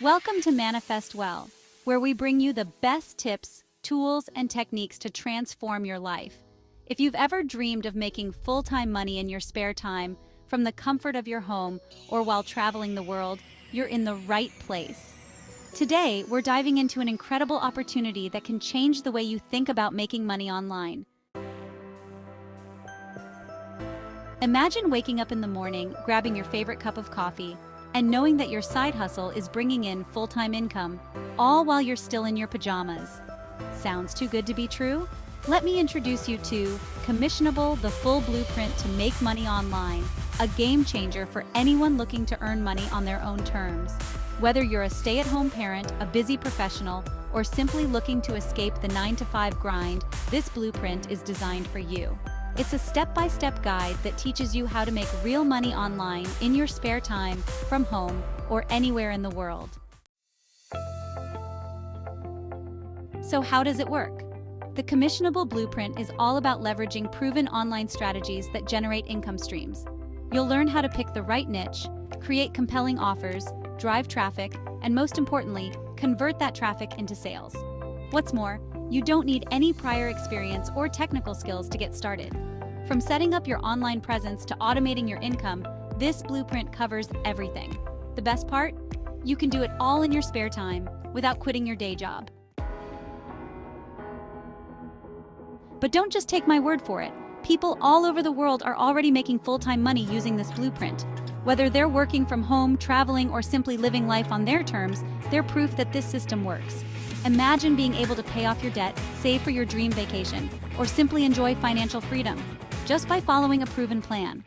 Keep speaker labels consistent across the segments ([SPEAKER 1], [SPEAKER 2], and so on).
[SPEAKER 1] Welcome to Manifest Well, where we bring you the best tips, tools, and techniques to transform your life. If you've ever dreamed of making full-time money in your spare time, from the comfort of your home or while traveling the world, you're in the right place. Today, we're diving into an incredible opportunity that can change the way you think about making money online. Imagine waking up in the morning, grabbing your favorite cup of coffee, and knowing that your side hustle is bringing in full-time income, all while you're still in your pajamas. Sounds too good to be true? Let me introduce you to Commissionable, the full blueprint to make money online, a game changer for anyone looking to earn money on their own terms. Whether you're a stay-at-home parent, a busy professional, or simply looking to escape the 9-to-5 grind, this blueprint is designed for you. It's a step-by-step guide that teaches you how to make real money online in your spare time, from home, or anywhere in the world. So how does it work? The Commissionable Blueprint is all about leveraging proven online strategies that generate income streams. You'll learn how to pick the right niche, create compelling offers, drive traffic, and most importantly, convert that traffic into sales. What's more, you don't need any prior experience or technical skills to get started. From setting up your online presence to automating your income, this blueprint covers everything. The best part? You can do it all in your spare time without quitting your day job. But don't just take my word for it. People all over the world are already making full-time money using this blueprint. Whether they're working from home, traveling, or simply living life on their terms, they're proof that this system works. Imagine being able to pay off your debt, save for your dream vacation, or simply enjoy financial freedom, just by following a proven plan.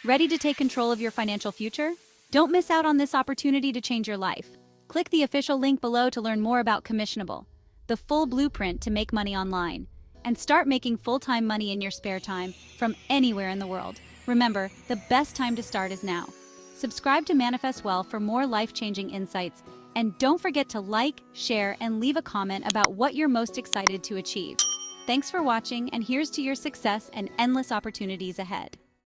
[SPEAKER 1] Ready to take control of your financial future? Don't miss out on this opportunity to change your life. Click the official link below to learn more about Commissionable, the full blueprint to make money online, and start making full-time money in your spare time from anywhere in the world. Remember, the best time to start is now. Subscribe to Manifest Well for more life-changing insights, and don't forget to like, share, and leave a comment about what you're most excited to achieve. Thanks for watching, and here's to your success and endless opportunities ahead.